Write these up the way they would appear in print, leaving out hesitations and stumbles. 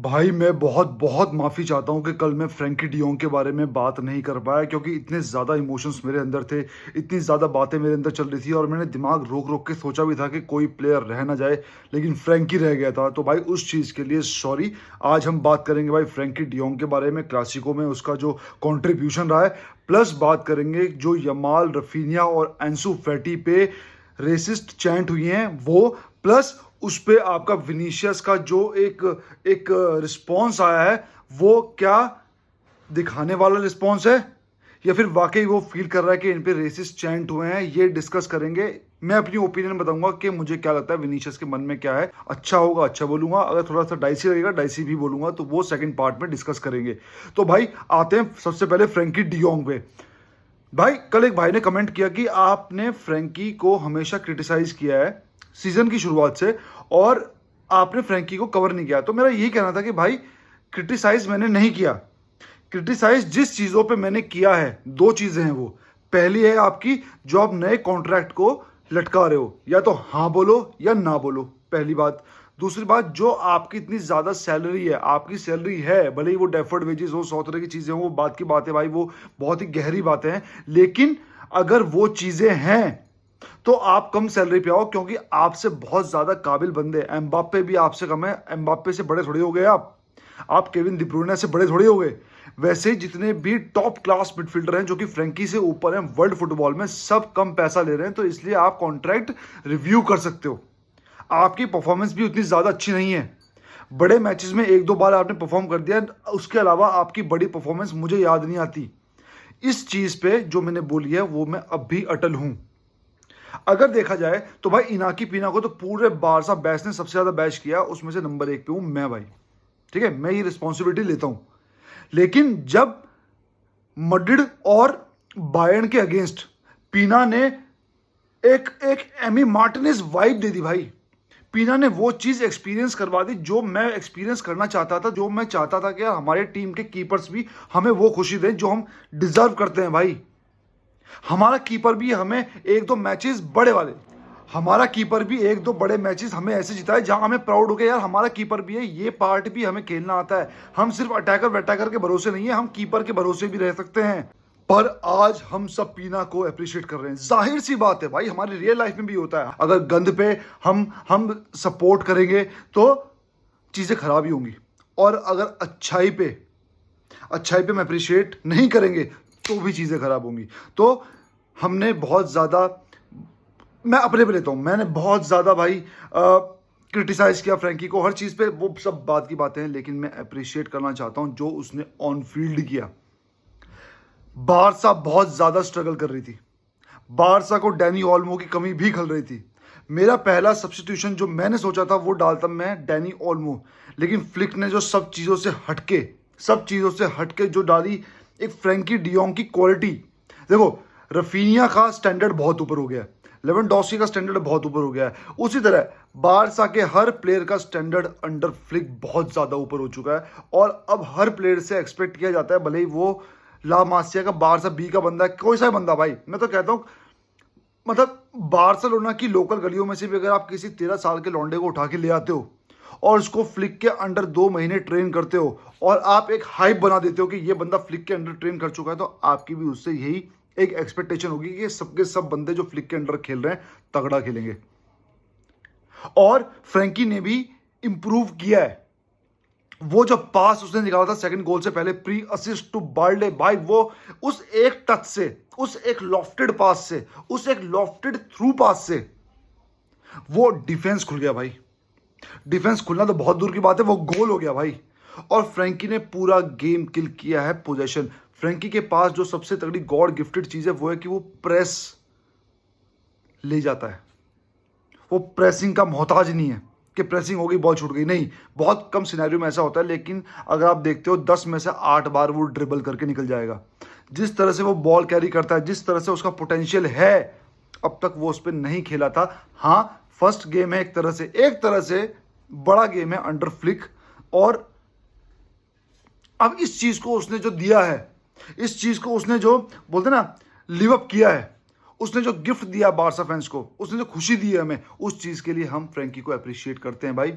भाई मैं बहुत बहुत माफ़ी चाहता हूँ कि कल मैं फ्रैंकी डियोंग के बारे में बात नहीं कर पाया क्योंकि इतने ज़्यादा इमोशंस मेरे अंदर थे, इतनी ज़्यादा बातें मेरे अंदर चल रही थी और मैंने दिमाग रोक-रोक के सोचा भी था कि कोई प्लेयर रह ना जाए, लेकिन फ्रैंकी रह गया था। तो भाई उस चीज़ के लिए सॉरी। आज हम बात करेंगे भाई फ्रैंकी डियोंग के बारे में, क्लासिको में उसका जो कॉन्ट्रिब्यूशन रहा है, प्लस बात करेंगे जो यमाल, रफीनिया और एंसु फैटी पे रेसिस्ट चैंट हुई हैं वो, प्लस उस पे आपका विनीशियस का जो एक एक रिस्पॉन्स आया है, वो क्या दिखाने वाला रिस्पॉन्स है या फिर वाकई वो फील कर रहा है कि इन पे रेसिस्ट चैंट हुए हैं, ये डिस्कस करेंगे। मैं अपनी ओपिनियन बताऊंगा कि मुझे क्या लगता है विनीशियस के मन में क्या है। अच्छा होगा अच्छा बोलूंगा, अगर थोड़ा सा डाइसी लगेगा डाइसी भी बोलूंगा, तो वो सेकंड पार्ट में डिस्कस करेंगे। तो भाई आते हैं सबसे पहले फ्रैंकी डियोंग पे। भाई कल एक भाई ने कमेंट किया कि आपने फ्रैंकी को हमेशा क्रिटिसाइज किया है सीजन की शुरुआत से और आपने फ्रैंकी को कवर नहीं किया। तो मेरा यही कहना था कि भाई क्रिटिसाइज मैंने नहीं किया। क्रिटिसाइज जिस चीज़ों पे मैंने किया है, दो चीज़ें हैं वो। पहली है आपकी जो आप नए कॉन्ट्रैक्ट को लटका रहे हो, या तो हाँ बोलो या ना बोलो, पहली बात। दूसरी बात, जो आपकी इतनी ज़्यादा सैलरी है, आपकी सैलरी है, भले ही वो डेफर्ड वेजेस हो, 100 तरह की चीज़ें हो, वो बात की बात है भाई, वो बहुत ही गहरी बातें हैं। लेकिन अगर वो चीज़ें हैं तो आप कम सैलरी पे आओ, क्योंकि आपसे बहुत ज्यादा काबिल बंदे। एम्बाप्पे भी आपसे कम है, एम्बाप्पे से बड़े थोड़ी हो गए आप केविन डी ब्रुयने से बड़े थोड़ी हो गए। वैसे जितने भी टॉप क्लास मिडफील्डर हैं जो कि फ्रैंकी से ऊपर हैं वर्ल्ड फुटबॉल में, सब कम पैसा ले रहे हैं, तो इसलिए आप कॉन्ट्रैक्ट रिव्यू कर सकते हो। आपकी परफॉर्मेंस भी उतनी ज्यादा अच्छी नहीं है, बड़े मैचेस में एक दो बार आपने परफॉर्म कर दिया, उसके अलावा आपकी बड़ी परफॉर्मेंस मुझे याद नहीं आती। इस चीज पे जो मैंने बोली है वो मैं अब भी अटल हूं। अगर देखा जाए तो भाई इनाकी पीना को तो पूरे बारसा बैच ने सबसे ज्यादा बैच किया, उसमें से नंबर 1 पे हूं मैं भाई। ठीक है, मैं ये रिस्पॉन्सिबिलिटी लेता हूं। लेकिन जब मड्रिड और बायर्न के अगेंस्ट पीना ने एक एक एमी मार्टिनेज वाइब दे दी भाई। पीना ने वो चीज एक्सपीरियंस करवा दी जो मैं एक्सपीरियंस करना चाहता था, जो मैं चाहता था कि यार हमारे टीम के कीपर्स भी हमें वो खुशी दें जो हम डिजर्व करते हैं भाई। हमारा कीपर भी हमें एक दो मैचेस बड़े वाले, हमारा कीपर भी एक दो बड़े मैचेस हमें ऐसे जिताए जहां हमें प्राउड हो गया यार हमारा कीपर भी है, ये पार्ट भी हमें खेलना आता है। हम सिर्फ अटैकर वैटैकर के भरोसे नहीं है, हम कीपर के भरोसे भी रह सकते हैं। पर आज हम सब पीना को अप्रिशिएट कर रहे हैं। जाहिर सी बात है भाई, हमारी रियल लाइफ में भी होता है, अगर गंद पे हम सपोर्ट करेंगे तो चीजें खराब ही होंगी, और अगर अच्छाई पे हम अप्रिशिएट नहीं करेंगे तो भी चीज़ें खराब होंगी। तो हमने बहुत ज़्यादा, मैं अपने पे लेता हूँ, मैंने बहुत ज़्यादा भाई क्रिटिसाइज किया फ्रैंकी को हर चीज़ पे, वो सब बात की बातें हैं। लेकिन मैं अप्रिशिएट करना चाहता हूँ जो उसने ऑन फील्ड किया। बारसा बहुत ज़्यादा स्ट्रगल कर रही थी, बारसा को डैनी ओल्मो की कमी भी खल रही थी। मेरा पहला सब्स्टिट्यूशन जो मैंने सोचा था वो डालता मैं डैनी ओल्मो, लेकिन फ्लिक ने जो सब चीज़ों से हटके जो डाली एक फ्रैंकी डियोंग की क्वालिटी। देखो, रफीनिया का स्टैंडर्ड बहुत ऊपर हो गया है, लेवेंडोस्की का स्टैंडर्ड बहुत ऊपर हो गया है, उसी तरह बारसा के हर प्लेयर का स्टैंडर्ड अंडर फ्लिक बहुत ज़्यादा ऊपर हो चुका है। और अब हर प्लेयर से एक्सपेक्ट किया जाता है, भले ही वो ला मासिया का बारसा बी का बंदा है, कोई सा बंदा भाई, मैं तो कहता हूँ मतलब बार्सिलोना की लोकल गलियों में से भी अगर आप किसी 13 साल के लौंडे को उठा के ले आते हो और उसको फ्लिक के अंडर 2 महीने ट्रेन करते हो और आप एक हाइप बना देते हो कि ये बंदा फ्लिक के अंडर ट्रेन कर चुका है, तो आपकी भी उससे यही एक एक्सपेक्टेशन होगी कि सबके सब बंदे जो फ्लिक के अंडर खेल रहे हैं तगड़ा खेलेंगे। और फ्रैंकी ने भी इंप्रूव किया है। वो जो पास उसने निकाला था सेकंड गोल से पहले, प्री असिस्ट टू बार्ले भाई, वो उस एक टच से, उस एक लॉफ्टेड पास से, उस एक लॉफ्टेड थ्रू पास से वो डिफेंस खुल गया भाई। डिफेंस खुलना तो बहुत दूर की बात है, वो गोल हो गया भाई। और फ्रैंकी ने पूरा गेम किल किया है पोजीशन। फ्रैंकी के पास जो सबसे तगड़ी गॉड गिफ्टेड चीज है वो है कि वो प्रेस ले जाता है। वो प्रेसिंग का मोहताज नहीं है कि प्रेसिंग हो गई बॉल छूट गई, नहीं, बहुत कम सिनेरियो में ऐसा होता है। लेकिन अगर आप देखते हो 10 में से 8 बार वो ड्रिबल करके निकल जाएगा। जिस तरह से वो बॉल कैरी करता है, जिस तरह से उसका पोटेंशियल है, अब तक वो उस पर नहीं खेला था। हाँ, फर्स्ट गेम है, एक तरह से बड़ा गेम है अंडर फ्लिक। और अब इस चीज को उसने जो दिया है, इस चीज को उसने जो बोलते ना लिव अप किया है, उसने जो गिफ्ट दिया बारसा फैंस को, उसने जो खुशी दी है हमें, उस चीज के लिए हम फ्रैंकी को अप्रिशिएट करते हैं भाई,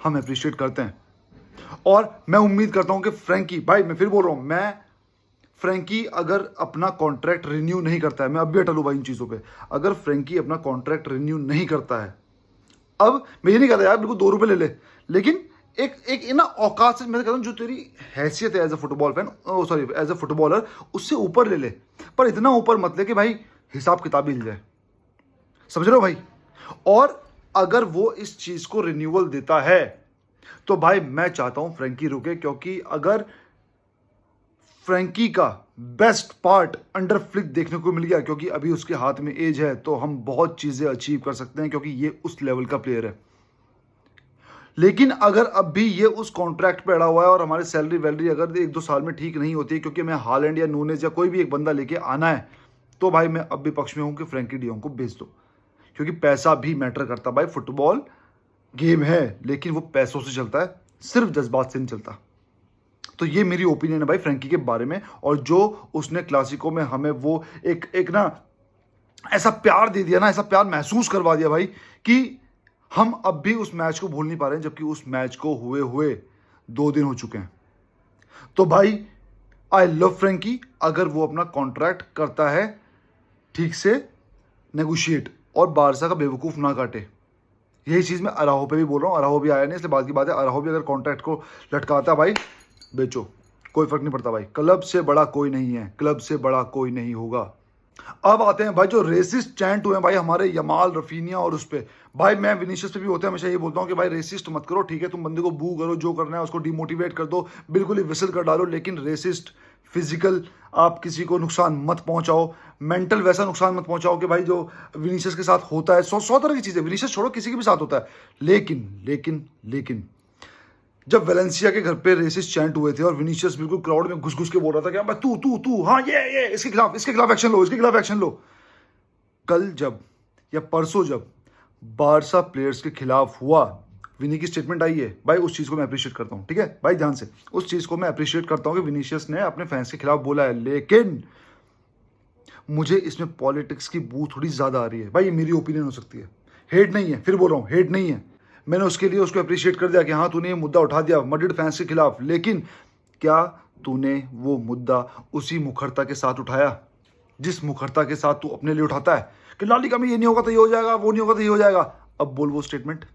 हम अप्रिशिएट करते हैं। और मैं उम्मीद करता हूं कि फ्रैंकी, भाई मैं फिर बोल रहा हूं, मैं फ्रैंकी अगर अपना कॉन्ट्रैक्ट रिन्यू नहीं करता है, मैं अब भी अटल हूं भाई इन चीज़ों पे, अगर फ्रैंकी अपना कॉन्ट्रैक्ट रिन्यू नहीं करता है, अब मैं ये नहीं कहता यार बिल्कुल 2 रुपये ले ले, लेकिन एक एक ना औकात से मैं कहता हूँ जो तेरी हैसियत है as a football fan, sorry as a footballer, उससे ऊपर ले ले, पर इतना ऊपर मत ले कि भाई हिसाब किताब ही हिल जाए। समझ रहे हो भाई? और अगर वो इस चीज़ को रिन्यूअल देता है तो भाई मैं चाहता हूं फ्रैंकी रुके, क्योंकि अगर फ्रैंकी का बेस्ट पार्ट अंडर फ्लिक देखने को मिल गया, क्योंकि अभी उसके हाथ में एज है, तो हम बहुत चीज़ें अचीव कर सकते हैं, क्योंकि ये उस लेवल का प्लेयर है। लेकिन अगर अब भी ये उस कॉन्ट्रैक्ट पे अड़ा हुआ है और हमारी सैलरी वैलरी अगर 1-2 साल में ठीक नहीं होती है, क्योंकि हमें हालैंड या नूनेज या कोई भी एक बंदा लेके आना है, तो भाई मैं अब भी पक्ष में हूं कि फ्रैंकी डियोंग को बेच दो, क्योंकि पैसा भी मैटर करता। भाई फुटबॉल गेम है, लेकिन वो पैसों से चलता है, सिर्फ जज्बात से नहीं चलता। तो ये मेरी ओपिनियन है भाई फ्रैंकी के बारे में। और जो उसने क्लासिको में हमें वो एक ना ऐसा प्यार दे दिया ना, ऐसा प्यार महसूस करवा दिया भाई, कि हम अब भी उस मैच को भूल नहीं पा रहे हैं, जबकि उस मैच को हुए हुए 2 दिन हो चुके हैं। तो भाई आई लव फ्रैंकी, अगर वो अपना कॉन्ट्रैक्ट करता है ठीक से नेगोशिएट और बारसा का बेवकूफ़ ना काटे। यही चीज़ मैं अराहो पे भी बोल रहा हूँ, अराहो भी आया नहीं इसलिए बात की बात है, अराहो भी अगर कॉन्ट्रैक्ट को लटकाता भाई, बेचो, कोई फर्क नहीं पड़ता भाई, क्लब से बड़ा कोई नहीं है, क्लब से बड़ा कोई नहीं होगा। अब आते हैं भाई जो रेसिस्ट चैंट हुए हैं भाई हमारे यमाल, रफीनिया और उस पे, भाई मैं विनीशियस पे भी होते हैं, हमेशा ये बोलता हूँ कि भाई रेसिस्ट मत करो, ठीक है, तुम बंदे को बू करो, जो करना है उसको डिमोटिवेट कर दो, बिल्कुल ही विसल कर डालो, लेकिन रेसिस्ट फिजिकल आप किसी को नुकसान मत पहुंचाओ, मेंटल वैसा नुकसान मत पहुंचाओ कि भाई जो विनीशियस के साथ होता है, 100 तरह की चीज़ें, विनीशियस छोड़ो किसी के भी साथ होता है, लेकिन जब वेलेंसिया के घर पे रेसिस्ट चैंट हुए थे और विनीशियस बिल्कुल क्राउड में घुस घुस के बोल रहा था कि भाई तू हाँ ये इसके खिलाफ एक्शन लो, इसके खिलाफ एक्शन लो। कल जब या परसों जब बारसा प्लेयर्स के खिलाफ हुआ, विनी की स्टेटमेंट आई है भाई, उस चीज़ को मैं अप्रिशिएट करता हूँ, ठीक है भाई, ध्यान से उस चीज़ को मैं अप्रिशिएट करता हूँ कि विनीशियस ने अपने फैंस के खिलाफ बोला है, लेकिन मुझे इसमें पॉलिटिक्स की बू थोड़ी ज़्यादा आ रही है भाई, ये मेरी ओपिनियन हो सकती है, हेट नहीं है, फिर बोल रहा हूँ हेट नहीं है, मैंने उसके लिए उसको अप्रिशिएट कर दिया कि हाँ तूने ये मुद्दा उठा दिया मैड्रिड फैंस के खिलाफ, लेकिन क्या तूने वो मुद्दा उसी मुखरता के साथ उठाया जिस मुखरता के साथ तू अपने लिए उठाता है कि ला लीगा में ये नहीं होगा तो ये हो जाएगा, वो नहीं होगा तो ये हो जाएगा? अब बोल वो स्टेटमेंट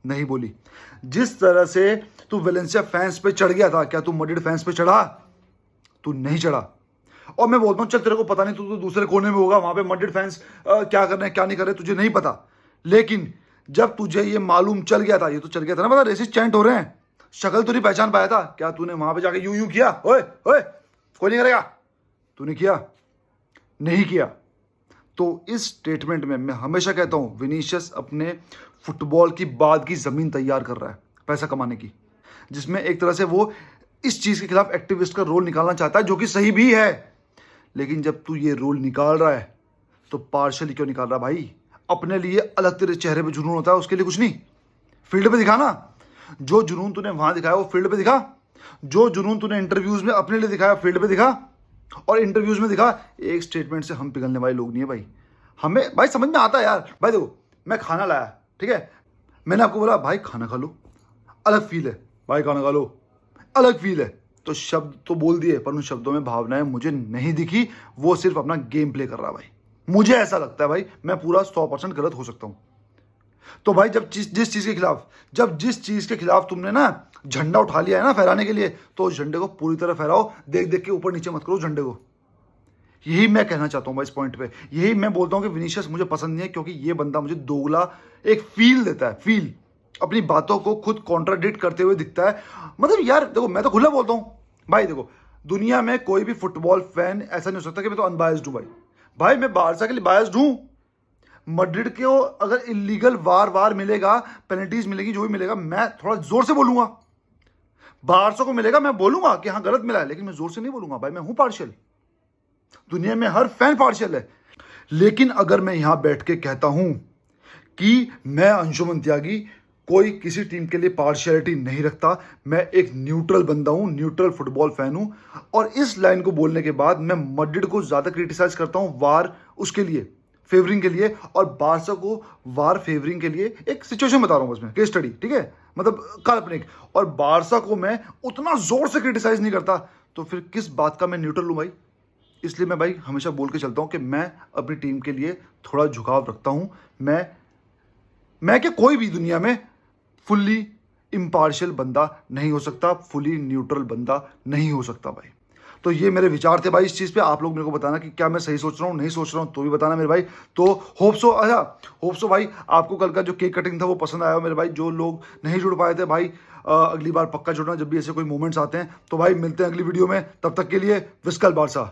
नहीं बोली। जिस तरह से तू वेलेंसिया फैंस पे चढ़ गया था, क्या तू मैड्रिड फैंस पे चढ़ा? तू नहीं चढ़ा। और मैं बोलता हूँ चल तेरे को पता नहीं, तू तो दूसरे कोने में होगा, वहां पे मैड्रिड फैंस क्या कर रहे हैं क्या नहीं कर रहे तुझे नहीं पता, लेकिन जब तुझे ये मालूम चल गया था, ये तो चल गया था ना, पता रेसिस्ट चैंट हो रहे हैं, शक्ल तो नहीं पहचान पाया था, क्या तूने वहां पे जाके यूं यूं किया, ओए ओए कोई नहीं करेगा, तूने किया? नहीं किया। तो इस स्टेटमेंट में मैं हमेशा कहता हूं विनीशियस अपने फुटबॉल की बाद की जमीन तैयार कर रहा है पैसा कमाने की, जिसमें एक तरह से वो इस चीज के खिलाफ एक्टिविस्ट का रोल निकालना चाहता है, जो कि सही भी है, लेकिन जब तू ये रोल निकाल रहा है तो पार्शली क्यों निकाल रहा है भाई? अपने लिए अलग तेरे चेहरे पे जुनून होता है, उसके लिए कुछ नहीं, फील्ड पे दिखा ना, जो जुनून तूने वहां दिखाया वो फील्ड पे दिखा, जो जुनून तूने इंटरव्यूज में अपने लिए दिखाया फील्ड पे दिखा, और इंटरव्यूज में दिखा। एक स्टेटमेंट से हम पिघलने वाले लोग नहीं है भाई, हमें भाई समझ में आता है यार। भाई देखो मैं खाना लाया, ठीक है, मैंने आपको बोला भाई खाना खा लो, अलग फील है, भाई खाना खा लो अलग फील है, तो शब्द तो बोल दिए पर उन शब्दों में भावनाएं मुझे नहीं दिखी, वो सिर्फ अपना गेम प्ले कर रहा है भाई, मुझे ऐसा लगता है भाई, मैं पूरा 100% गलत हो सकता हूं। तो भाई जब जिस चीज के खिलाफ तुमने ना झंडा उठा लिया है ना फहराने के लिए, तो उस झंडे को पूरी तरह फहराओ, देख देख के ऊपर नीचे मत करो झंडे को। यही मैं कहना चाहता हूं भाई इस पॉइंट पे, यही मैं बोलता हूं कि विनीशियस मुझे पसंद नहीं है, क्योंकि ये बंदा मुझे दोगला एक फील देता है, फील अपनी बातों को खुद कॉन्ट्राडिक्ट करते हुए दिखता है। मतलब यार देखो मैं तो खुला बोलता हूं भाई, देखो दुनिया में कोई भी फुटबॉल फैन ऐसा नहीं हो सकता कि मैं तो अनबायस्ड हूं भाई मैं बारसा के लिए बायस्ड हूं। मैड्रिड को अगर इलीगल वार मिलेगा, पेनल्टीज मिलेगी, जो भी मिलेगा, मैं थोड़ा जोर से बोलूंगा। बारसा को मिलेगा मैं बोलूंगा कि हाँ गलत मिला है, लेकिन मैं जोर से नहीं बोलूंगा भाई, मैं हूं पार्शियल, दुनिया में हर फैन पार्शियल है। लेकिन अगर मैं यहां बैठ के कहता हूं कि मैं अंशुमन त्यागी कोई किसी टीम के लिए पार्शियलिटी नहीं रखता, मैं एक न्यूट्रल बंदा हूं, न्यूट्रल फुटबॉल फैन हूं, और इस लाइन को बोलने के बाद मैं मैड्रिड को ज्यादा क्रिटिसाइज करता हूं वार उसके लिए, फेवरिंग के लिए और बारसा को वार फेवरिंग के लिए एक सिचुएशन बता रहा हूँ बस मैं, केस स्टडी, ठीक है, मतलब काल्पनिक। और बारसा को मैं उतना जोर से क्रिटिसाइज नहीं करता, तो फिर किस बात का मैं न्यूट्रल लूँ भाई। इसलिए मैं भाई हमेशा बोल के चलता हूँ कि मैं अपनी टीम के लिए थोड़ा झुकाव रखता हूँ। मैं क्या, कोई भी दुनिया में फुल्ली इम्पार्शियल बंदा नहीं हो सकता, फुली न्यूट्रल बंदा नहीं हो सकता भाई। तो ये मेरे विचार थे भाई इस चीज़ पे। आप लोग मेरे को बताना कि क्या मैं सही सोच रहा हूँ, नहीं सोच रहा हूँ, तो भी बताना मेरे भाई। तो होप सो, अच्छा होप सो भाई आपको कल का जो केक कटिंग था वो पसंद आया हो मेरे भाई। जो लोग नहीं जुड़ पाए थे भाई, अगली बार पक्का जुड़ना जब भी ऐसे कोई मोमेंट्स आते हैं। तो भाई मिलते हैं अगली वीडियो में, तब तक के लिए विस्कल बारसा।